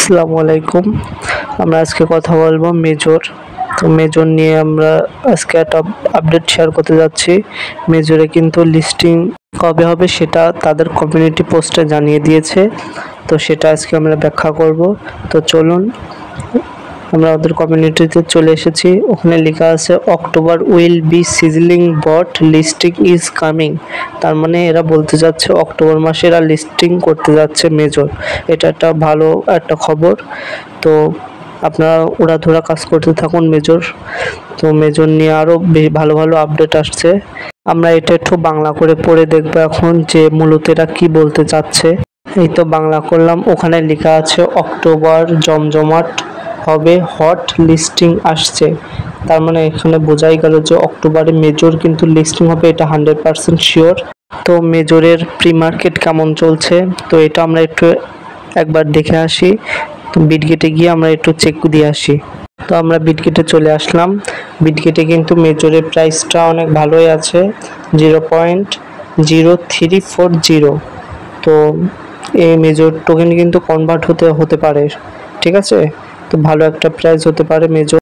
আসসালামু আলাইকুম। আমরা আজকে কথা বলবো মেজর। তো মেজর নিয়ে আমরা আজকে একটা আপডেট শেয়ার করতে যাচ্ছি। মেজরে কিন্তু লিস্টিং কবে হবে সেটা তাদের কমিউনিটি পোস্টে জানিয়ে দিয়েছে। তো সেটা আজকে আমরা ব্যাখ্যা করব। তো চলুন, আমরা ওদের কমিউনিটিতে চলে এসেছি। ওখানে লেখা আছে October will be sizzling but listing is coming. তার মানে এরা বলতে যাচ্ছে অক্টোবর মাসে এরা লিস্টিং করতে যাচ্ছে মেজর। এটা একটা ভালো একটা খবর। তো আপনারা উড়াধুরা কাজ করতে থাকুন মেজর। তো মেজর নিয়ে আরও ভালো ভালো আপডেট আসছে। আমরা এটা একটু বাংলা করে পড়ে দেখবো এখন যে মূলত এরা কি বলতে চাচ্ছে। এই তো বাংলা করলাম। ওখানে লেখা আছে অক্টোবর জমজমাট হবে, হট লিস্টিং আসছে। তার মানে এখানে বোঝাই গেল যে অক্টোবরে মেজর কিন্তু লিস্টিং হবে, এটা 100% শিওর। তো মেজরের প্রি মার্কেট কেমন চলছে তো এটা আমরা একটু একবার দেখে আসি। তো বিটগেটে গিয়ে আমরা একটু চেক দিয়ে আসি। তো আমরা বিটগেটে চলে আসলাম। বিটগেটে কিন্তু মেজরের প্রাইসটা অনেক ভালোই আছে, 0.0340। তো এই মেজর টোকেন কিন্তু কনভার্ট হতে পারে, ঠিক আছে। তো ভালো একটা প্রাইস হতে পারে মেজর।